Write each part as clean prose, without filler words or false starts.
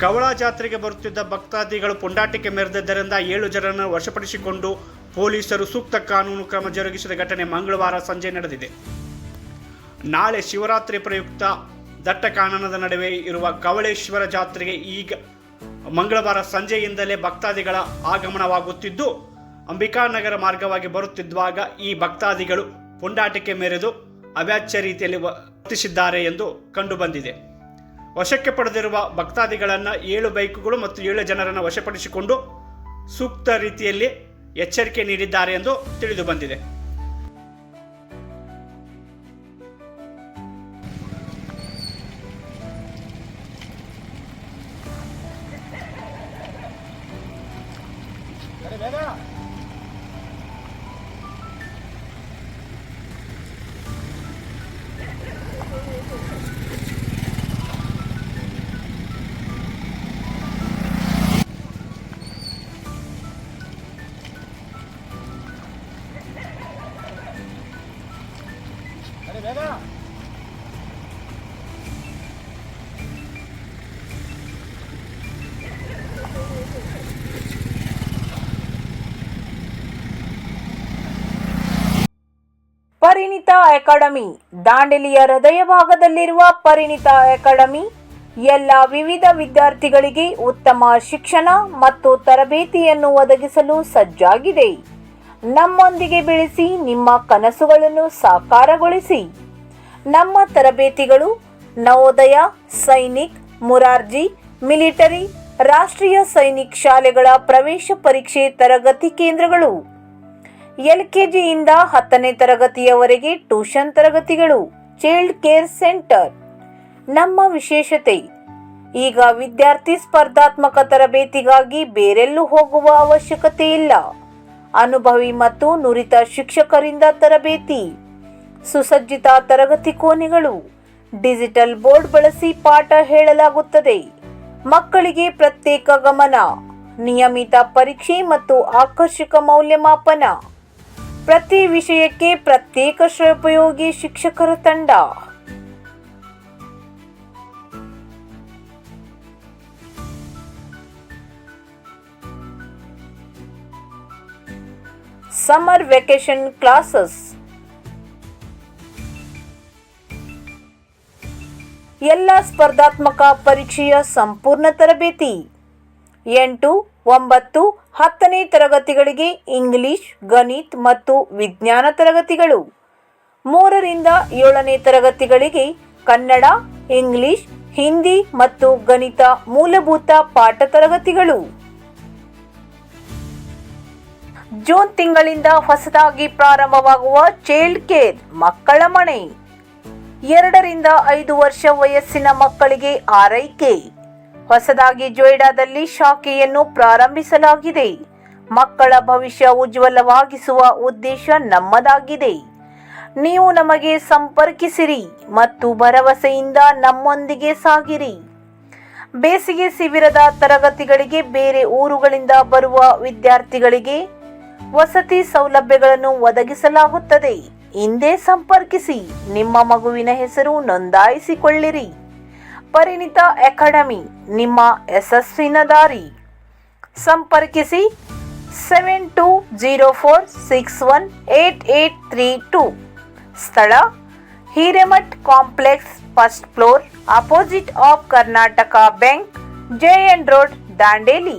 ಕವಳ ಜಾತ್ರೆಗೆ ಬರುತ್ತಿದ್ದ ಭಕ್ತಾದಿಗಳು ಪುಂಡಾಟಿಕೆ ಮೆರೆದಿದ್ದರಿಂದ 7 ಜನರನ್ನು ವಶಪಡಿಸಿಕೊಂಡು ಪೊಲೀಸರು ಸೂಕ್ತ ಕಾನೂನು ಕ್ರಮ ಜರುಗಿಸಿದ ಘಟನೆ ಮಂಗಳವಾರ ಸಂಜೆ ನಡೆದಿದೆ. ನಾಳೆ ಶಿವರಾತ್ರಿ ಪ್ರಯುಕ್ತ ದಟ್ಟ ಕಾನನದ ನಡುವೆ ಇರುವ ಕವಳೇಶ್ವರ ಜಾತ್ರೆಗೆ ಈಗ ಮಂಗಳವಾರ ಸಂಜೆಯಿಂದಲೇ ಭಕ್ತಾದಿಗಳ ಆಗಮನವಾಗುತ್ತಿದ್ದು, ಅಂಬಿಕಾನಗರ ಮಾರ್ಗವಾಗಿ ಬರುತ್ತಿದ್ದಾಗ ಈ ಭಕ್ತಾದಿಗಳು ಪುಂಡಾಟಿಕೆ ಮೆರೆದು ಅವ್ಯಾಚ್ಯ ರೀತಿಯಲ್ಲಿ ವರ್ತಿಸಿದ್ದಾರೆ ಎಂದು ಕಂಡುಬಂದಿದೆ. ವಶಕ್ಕೆ ಪಡೆದಿರುವ ಭಕ್ತಾದಿಗಳನ್ನು 7 ಬೈಕುಗಳು ಮತ್ತು 7 ಜನರನ್ನು ವಶಪಡಿಸಿಕೊಂಡು ಸೂಕ್ತ ರೀತಿಯಲ್ಲಿ ಎಚ್ಚರಿಕೆ ನೀಡಿದ್ದಾರೆ ಎಂದು ತಿಳಿದು ಬಂದಿದೆ. ಪರಿಣಿತ ಅಕಾಡೆಮಿ ದಾಂಡೇಲಿಯ ಹೃದಯ ಭಾಗದಲ್ಲಿರುವ ಪರಿಣಿತ ಅಕಾಡೆಮಿ ಎಲ್ಲ ವಿವಿಧ ವಿದ್ಯಾರ್ಥಿಗಳಿಗೆ ಉತ್ತಮ ಶಿಕ್ಷಣ ಮತ್ತು ತರಬೇತಿಯನ್ನು ಒದಗಿಸಲು ಸಜ್ಜಾಗಿದೆ. ನಮ್ಮೊಂದಿಗೆ ಬೆಳೆಸಿ ನಿಮ್ಮ ಕನಸುಗಳನ್ನು ಸಾಕಾರಗೊಳಿಸಿ. ನಮ್ಮ ತರಬೇತಿಗಳು ನವೋದಯ, ಸೈನಿಕ್, ಮುರಾರ್ಜಿ, ಮಿಲಿಟರಿ, ರಾಷ್ಟ್ರೀಯ ಸೈನಿಕ್ ಶಾಲೆಗಳ ಪ್ರವೇಶ ಪರೀಕ್ಷೆ ತರಗತಿ ಕೇಂದ್ರಗಳು, LKGಯಿಂದ 10ನೇ ತರಗತಿಯವರೆಗೆ ಟ್ಯೂಷನ್ ತರಗತಿಗಳು, ಚೈಲ್ಡ್ ಕೇರ್ ಸೆಂಟರ್. ನಮ್ಮ ವಿಶೇಷತೆ, ಈಗ ವಿದ್ಯಾರ್ಥಿ ಸ್ಪರ್ಧಾತ್ಮಕ ತರಬೇತಿಗಾಗಿ ಬೇರೆಲ್ಲೂ ಹೋಗುವ ಅವಶ್ಯಕತೆ ಇಲ್ಲ. ಅನುಭವಿ ಮತ್ತು ನುರಿತ ಶಿಕ್ಷಕರಿಂದ ತರಬೇತಿ, ಸುಸಜ್ಜಿತ ತರಗತಿ ಕೋಣೆಗಳು, ಡಿಜಿಟಲ್ ಬೋರ್ಡ್ ಬಳಸಿ ಪಾಠ ಹೇಳಲಾಗುತ್ತದೆ. ಮಕ್ಕಳಿಗೆ ಪ್ರತ್ಯೇಕ ಗಮನ, ನಿಯಮಿತ ಪರೀಕ್ಷೆ ಮತ್ತು ಆಕರ್ಷಕ ಮೌಲ್ಯಮಾಪನ. ಪ್ರತಿ ವಿಷಯಕ್ಕೆ ಪ್ರತ್ಯೇಕ ಶ್ರೇಯೋಪಯೋಗಿ ಶಿಕ್ಷಕರ ತಂಡ. Summer vacation classes. ಎಲ್ಲ ಸ್ಪರ್ಧಾತ್ಮಕ ಪರೀಕ್ಷೆಯ ಸಂಪೂರ್ಣ ತರಬೇತಿ. 8, 9, 10ನೇ ತರಗತಿಗಳಿಗೆ ಇಂಗ್ಲಿಷ್, ಗಣಿತ ಮತ್ತು ವಿಜ್ಞಾನ ತರಗತಿಗಳು. 3ರಿಂದ 7ನೇ ತರಗತಿಗಳಿಗೆ ಕನ್ನಡ, ಇಂಗ್ಲಿಷ್, ಹಿಂದಿ ಮತ್ತು ಗಣಿತ ಮೂಲಭೂತ ಪಾಠ ತರಗತಿಗಳು. ಜೂನ್ ತಿಂಗಳಿಂದ ಹೊಸದಾಗಿ ಪ್ರಾರಂಭವಾಗುವ ಚೈಲ್ಡ್ ಕೇರ್ ಮಕ್ಕಳ ಮನೆ. 2ರಿಂದ 5 ವರ್ಷ ವಯಸ್ಸಿನ ಮಕ್ಕಳಿಗೆ ಆರೈಕೆ. ಹೊಸದಾಗಿ ಜೊಯ್ಡಾದಲ್ಲಿ ಶಾಖೆಯನ್ನು ಪ್ರಾರಂಭಿಸಲಾಗಿದೆ. ಮಕ್ಕಳ ಭವಿಷ್ಯ ಉಜ್ವಲವಾಗಿಸುವ ಉದ್ದೇಶ ನಮ್ಮದಾಗಿದೆ. ನೀವು ನಮಗೆ ಸಂಪರ್ಕಿಸಿರಿ ಮತ್ತು ಭರವಸೆಯಿಂದ ನಮ್ಮೊಂದಿಗೆ ಸಾಗಿರಿ. ಬೇಸಿಗೆ ಶಿಬಿರದ ತರಗತಿಗಳಿಗೆ ಬೇರೆ ಊರುಗಳಿಂದ ಬರುವ ವಿದ್ಯಾರ್ಥಿಗಳಿಗೆ ವಸತಿ ಸೌಲಭ್ಯಗಳನ್ನು ಒದಗಿಸಲಾಗುತ್ತದೆ. ಹಿಂದೆ ಸಂಪರ್ಕಿಸಿ. ನಿಮ್ಮ ಮಗುವಿನ ಹೆಸರು ನೋಂದಾಯಿಸಿಕೊಳ್ಳಿರಿ. ಪರಿಣಿತ ಅಕಾಡೆಮಿ, ನಿಮ್ಮ ಯಶಸ್ಸಿನ ದಾರಿ. ಸಂಪರ್ಕಿಸಿ 7204618832. ಸ್ಥಳ Hiremath complex, first floor, opposite of Karnataka bank, JN road, Dandeli.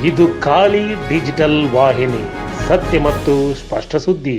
ಇದು ಖಾಲಿ ಡಿಜಿಟಲ್ ವಾಹಿನಿ, ಸತ್ಯ ಮತ್ತು ಸ್ಪಷ್ಟ ಸುದ್ದಿ.